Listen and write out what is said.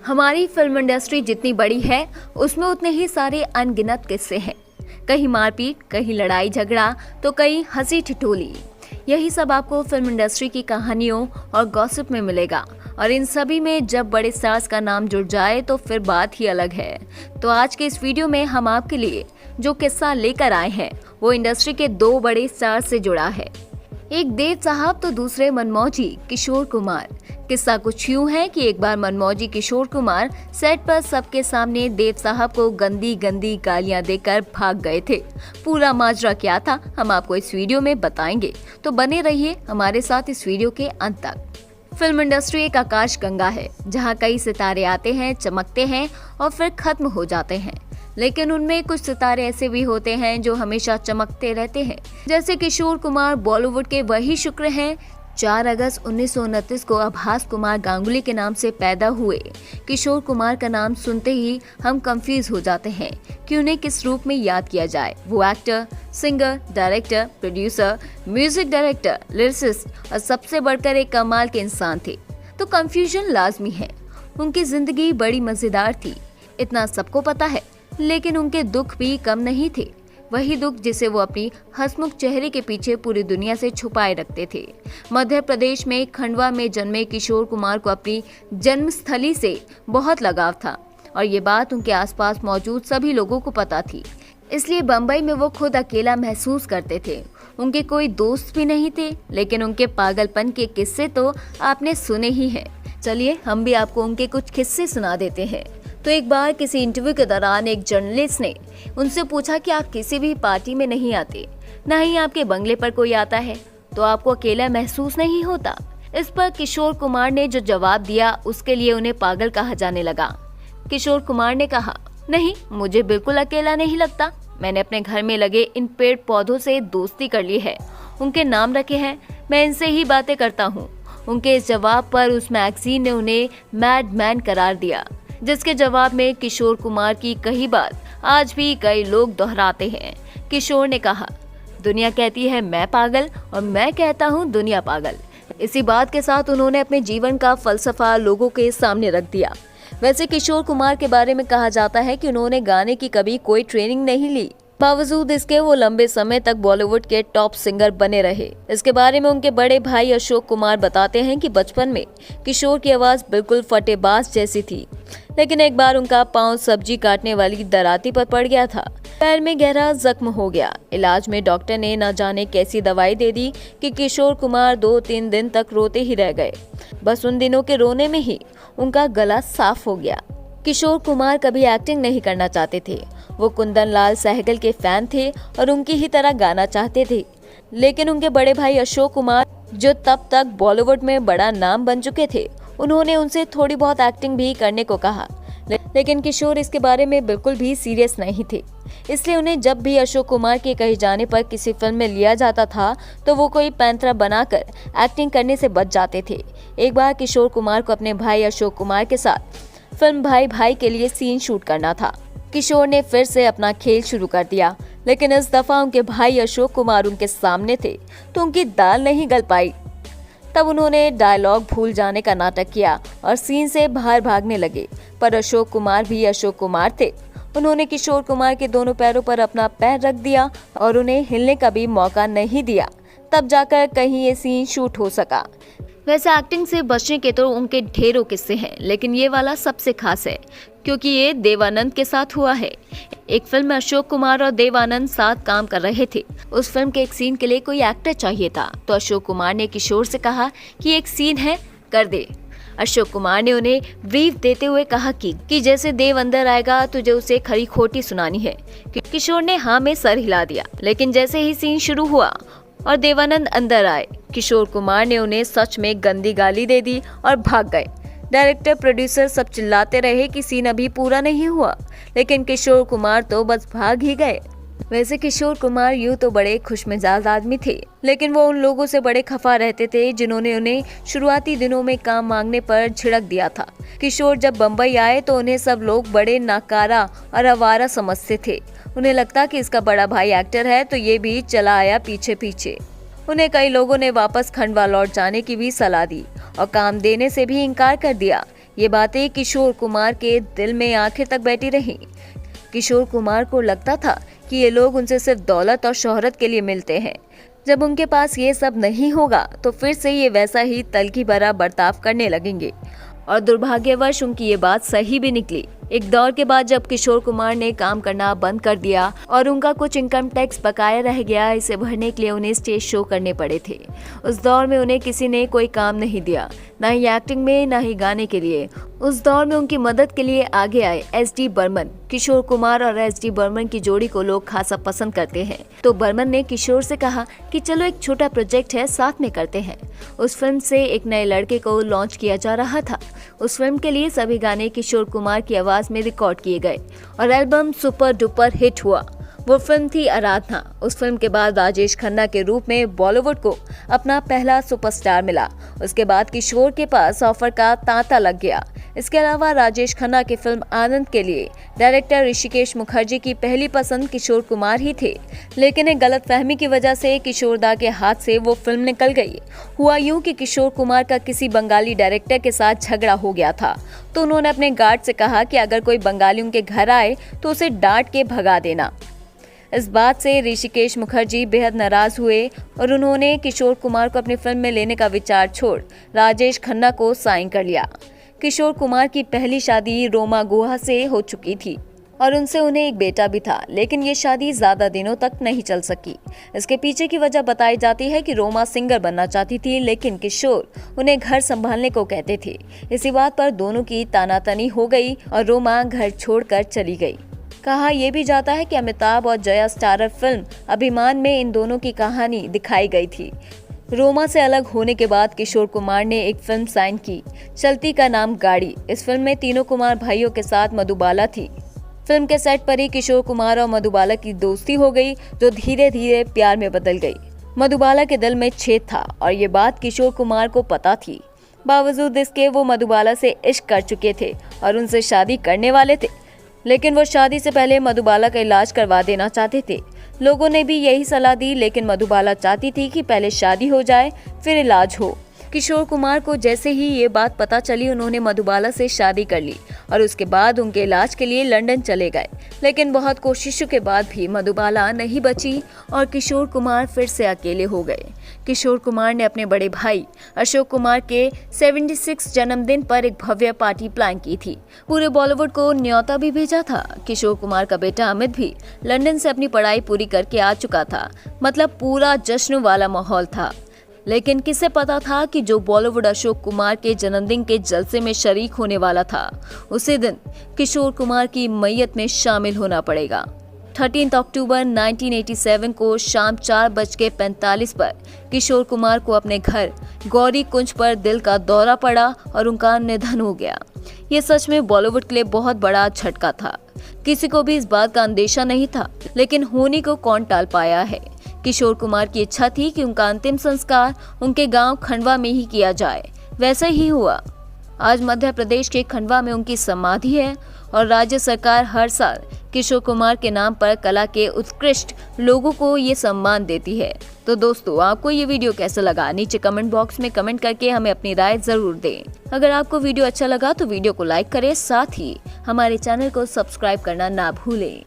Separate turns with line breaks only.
हमारी film industry जितनी बड़ी है उसमें उतने ही सारे अनगिनत किस्से हैं। कहीं मारपीट, कहीं लड़ाई झगड़ा, तो कहीं हंसी ठिठोली। यही सब आपको फिल्म इंडस्ट्री की कहानियों और गॉसिप में मिलेगा। और इन सभी में जब बड़े स्टार्स का नाम जुड़ जाए तो फिर बात ही अलग है। तो आज के इस वीडियो में हम आपके लिए जो किस्सा लेकर आए हैं वो इंडस्ट्री के दो बड़े स्टार्स से जुड़ा है। एक देव साहब तो दूसरे मनमौजी किशोर कुमार। किस्सा कुछ यूं है कि एक बार मनमौजी किशोर कुमार सेट पर सबके सामने देव साहब को गंदी गंदी गालियां देकर भाग गए थे। पूरा माजरा क्या था हम आपको इस वीडियो में बताएंगे, तो बने रहिए हमारे साथ इस वीडियो के अंत तक। फिल्म इंडस्ट्री एक आकाश गंगा है जहां कई सितारे आते हैं, चमकते हैं और फिर खत्म हो जाते हैं। लेकिन उनमें कुछ सितारे ऐसे भी होते हैं जो हमेशा चमकते रहते हैं। जैसे किशोर कुमार बॉलीवुड के वही शुक्र हैं। 4 अगस्त 1929 को आभास कुमार गांगुली के नाम से पैदा हुए। किशोर कुमार का नाम सुनते ही हम कंफ्यूज हो जाते हैं कि उन्हें किस रूप में याद किया जाए। वो actor, singer, director, producer, music director, lyricist और सबसे बढ़कर एक कमाल के इंसान थे। तो कंफ्यूजन लाजमी है। उनकी जिंदगी बड़ी मजेदार थी, इतना सबको पता है। लेकिन उनके दुख भी कम नहीं थे। वही दुख जिसे वो अपनी हंसमुख चेहरे के पीछे पूरी दुनिया से छुपाए रखते थे। मध्य प्रदेश में खंडवा में जन्मे किशोर कुमार को अपनी जन्मस्थली से बहुत लगाव था और ये बात उनके आसपास मौजूद सभी लोगों को पता थी। इसलिए बम्बई में वो खुद अकेला महसूस करते थे। उनके कोई दोस्त भी नहीं थे। लेकिन उनके पागलपन के किस्से तो आपने सुने ही हैं। चलिए हम भी आपको उनके कुछ किस्से सुना देते हैं। तो एक बार किसी इंटरव्यू के दौरान एक जर्नलिस्ट ने उनसे पूछा कि आप किसी भी पार्टी में नहीं आते, न ही आपके बंगले पर कोई आता है, तो आपको अकेला महसूस नहीं होता? इस पर किशोर कुमार ने जो जवाब दिया उसके लिए उन्हें पागल कहा जाने लगा। किशोर कुमार ने कहा, नहीं, मुझे बिल्कुल अकेला नहीं लगता। मैंने अपने घर में लगे इन पेड़ पौधों से दोस्ती कर ली है, उनके नाम रखे हैं, मैं इनसे ही बातें करता हूँ। उनके इस जवाब पर उस मैगजीन ने उन्हें मैडमैन करार दिया, जिसके जवाब में किशोर कुमार की कही बात आज भी कई लोग दोहराते हैं। किशोर ने कहा, दुनिया कहती है मैं पागल और मैं कहता हूँ दुनिया पागल। इसी बात के साथ उन्होंने अपने जीवन का फलसफा लोगों के सामने रख दिया। वैसे किशोर कुमार के बारे में कहा जाता है कि उन्होंने गाने की कभी कोई ट्रेनिंग नहीं ली। बावजूद इसके वो लंबे समय तक बॉलीवुड के टॉप सिंगर बने रहे। इसके बारे में उनके बड़े भाई अशोक कुमार बताते हैं कि बचपन में किशोर की आवाज बिल्कुल फटेबाज जैसी थी। लेकिन एक बार उनका पांव सब्जी काटने वाली दराती पर पड़ गया था। पैर में गहरा जख्म हो गया। इलाज में डॉक्टर ने न जाने कैसी दवाई दे दी कि किशोर कुमार 2-3 दिन तक रोते ही रह गए। बस उन दिनों के रोने में ही उनका गला साफ हो गया। किशोर कुमार कभी एक्टिंग नहीं करना चाहते थे। वो कुंदन लाल सहगल के फैन थे और उनकी ही तरह गाना चाहते थे। लेकिन उनके बड़े भाई अशोक कुमार, जो तब तक बॉलीवुड में बड़ा नाम बन चुके थे, उन्होंने उनसे थोड़ी बहुत एक्टिंग भी करने को कहा। लेकिन किशोर इसके बारे में बिल्कुल भी सीरियस नहीं थे। इसलिए उन्हें जब भी अशोक कुमार के कहे जाने पर किसी फिल्म में लिया जाता था तो वो कोई पैंतरा बनाकर एक्टिंग करने से बच जाते थे। एक बार किशोर कुमार को अपने भाई अशोक कुमार के साथ फिल्म भाई भाई के लिए सीन शूट करना था। किशोर ने फिर से अपना खेल शुरू कर दिया। लेकिन इस दफा उनके भाई अशोक कुमार उनके सामने थे तो उनकी दाल नहीं गल पाई। तब उन्होंने डायलॉग भूल जाने का नाटक किया और सीन से बाहर भागने लगे। पर अशोक कुमार भी अशोक कुमार थे। उन्होंने किशोर कुमार के दोनों पैरों पर अपना पैर रख दिया और उन्हें हिलने का भी मौका नहीं दिया। तब जाकर कहीं ये सीन शूट हो सका। वैसे एक्टिंग से बचने के तो उनके ढेरों किस्से हैं, लेकिन ये वाला सबसे खास है क्योंकि ये देवानंद के साथ हुआ है। एक फिल्म में अशोक कुमार और देवानंद साथ काम कर रहे थे। उस फिल्म के एक सीन के लिए कोई एक्टर चाहिए था तो अशोक कुमार ने किशोर से कहा कि एक सीन है, कर दे। अशोक कुमार ने उन्हें ब्रीफ देते हुए कहा कि जैसे देव अंदर आएगा तुझे उसे खरी खोटी सुनानी है। किशोर ने हाँ में सर हिला दिया। लेकिन जैसे ही सीन शुरू हुआ और देवानंद अंदर आए, किशोर कुमार ने उन्हें सच में गंदी गाली दे दी और भाग गए। डायरेक्टर, प्रोड्यूसर सब चिल्लाते रहे कि सीन अभी पूरा नहीं हुआ, लेकिन किशोर कुमार तो बस भाग ही गए। वैसे किशोर कुमार यूं तो बड़े खुशमिजाज आदमी थे, लेकिन वो उन लोगों से बड़े खफा रहते थे जिन्होंने उन्हें शुरुआती दिनों में काम मांगने पर झिड़क दिया था। किशोर जब बम्बई आए तो उन्हें सब लोग बड़े नाकारा और आवारा समझते थे। उन्हें लगता कि इसका बड़ा भाई एक्टर है तो ये भी चला आया पीछे पीछे। उन्हें कई लोगों ने वापस खंडवा लौट जाने की भी सलाह दी और काम देने से भी इनकार कर दिया। ये बातें किशोर कुमार के दिल में आखिर तक बैठी रहीं। किशोर कुमार को लगता था कि ये लोग उनसे सिर्फ दौलत और शोहरत के लिए मिलते हैं। जब उनके पास ये सब नहीं होगा तो फिर से ये वैसा ही तल्खी भरा बर्ताव करने लगेंगे। और दुर्भाग्यवश उनकी ये बात सही भी निकली। एक दौर के बाद जब किशोर कुमार ने काम करना बंद कर दिया और उनका कुछ इनकम टैक्स बकाया रह गया, इसे भरने के लिए उन्हें स्टेज शो करने पड़े थे। उस दौर में उन्हें किसी ने कोई काम नहीं दिया, ना ही एक्टिंग में ना ही गाने के लिए। उस दौर में उनकी मदद के लिए आगे आए एस.डी. बर्मन। किशोर कुमार और एस.डी. बर्मन की जोड़ी को लोग खासा पसंद करते हैं, तो बर्मन ने किशोर से कहा कि चलो एक छोटा प्रोजेक्ट है, साथ में करते हैं। उस फिल्म से एक नए लड़के को लॉन्च किया जा रहा था। उस फिल्म के लिए सभी गाने किशोर कुमार की आवाज में रिकॉर्ड किए गए और एल्बम सुपर डुपर हिट हुआ। वो फिल्म थी आराधना। उस फिल्म के बाद राजेश खन्ना के रूप में बॉलीवुड को अपना पहला सुपरस्टार मिला। उसके बाद किशोर के पास ऑफर का तांता लग गया। इसके अलावा राजेश खन्ना की फिल्म आनंद के लिए डायरेक्टर ऋषिकेश मुखर्जी की पहली पसंद किशोर कुमार ही थे, लेकिन एक गलतफहमी की वजह से किशोर दा के हाथ से वो फिल्म निकल गई। हुआ यूं कि किशोर कुमार का किसी बंगाली डायरेक्टर के साथ झगड़ा हो गया था, तो उन्होंने अपने गार्ड से कहा कि अगर कोई बंगाली उनके घर आए तो उसे डांट के भगा देना। इस बात से ऋषिकेश मुखर्जी बेहद नाराज हुए और उन्होंने किशोर कुमार को अपनी फिल्म में लेने का विचार छोड़ राजेश खन्ना को साइन कर लिया। किशोर कुमार की पहली शादी रोमा गुहा से हो चुकी थी और उनसे उन्हें एक बेटा भी था, लेकिन ये शादी ज्यादा दिनों तक नहीं चल सकी। इसके पीछे की वजह बताई जाती है कि रोमा सिंगर बनना चाहती थी, लेकिन किशोर उन्हें घर संभालने को कहते थे। इसी बात पर दोनों की तानातनी हो गई और रोमा घर छोड़कर चली गई। कहा यह भी जाता है कि अमिताभ और जया स्टारर फिल्म अभिमान में इन दोनों की कहानी दिखाई गई थी। रोमा से अलग होने के बाद किशोर कुमार ने एक फिल्म साइन की, चलती का नाम गाड़ी। इस फिल्म में तीनों कुमार भाइयों के साथ मधुबाला थी। फिल्म के सेट पर ही किशोर कुमार और मधुबाला की दोस्ती हो गई, जो धीरे धीरे प्यार में बदल गई। मधुबाला के दिल में छेद था और ये बात किशोर कुमार को पता थी। बावजूद इसके वो मधुबाला से इश्क कर चुके थे और उनसे शादी करने वाले थे, लेकिन वो शादी से पहले मधुबाला का इलाज करवा देना चाहते थे। लोगों ने भी यही सलाह दी, लेकिन मधुबाला चाहती थी कि पहले शादी हो जाए फिर इलाज हो। किशोर कुमार को जैसे ही ये बात पता चली, उन्होंने मधुबाला से शादी कर ली और उसके बाद उनके इलाज के लिए लंदन चले गए। लेकिन बहुत कोशिशों के बाद भी मधुबाला नहीं बची और किशोर कुमार फिर से अकेले हो गए। किशोर कुमार ने अपने बड़े भाई अशोक कुमार के 76 जन्मदिन पर एक भव्य पार्टी प्लान की थी। पूरे बॉलीवुड को न्योता भी भेजा था। किशोर कुमार का बेटा अमित भी लंदन से अपनी पढ़ाई पूरी करके आ चुका था। मतलब पूरा जश्न वाला माहौल था। लेकिन किसे पता था कि जो बॉलीवुड अशोक कुमार के जन्मदिन के जलसे में शरीक होने वाला था, उसी दिन किशोर कुमार की मैयत में शामिल होना पड़ेगा। 13 अक्टूबर 1987 को शाम 4:45 पर किशोर कुमार को अपने घर गौरी कुंज पर दिल का दौरा पड़ा और उनका निधन हो गया। ये सच में बॉलीवुड के लिए बहुत बड़ा झटका था। किसी को भी इस बात का अंदेशा नहीं था, लेकिन होने को कौन टाल पाया है। किशोर कुमार की इच्छा थी कि उनका अंतिम संस्कार उनके गांव खंडवा में ही किया जाए। वैसा ही हुआ। आज मध्य प्रदेश के खंडवा में उनकी समाधि है और राज्य सरकार हर साल किशोर कुमार के नाम पर कला के उत्कृष्ट लोगों को ये सम्मान देती है। तो दोस्तों, आपको ये वीडियो कैसा लगा? नीचे कमेंट बॉक्स में कमेंट करके हमें अपनी राय जरूर दें। अगर आपको वीडियो अच्छा लगा तो वीडियो को लाइक करें, साथ ही हमारे चैनल को सब्सक्राइब करना ना भूलें।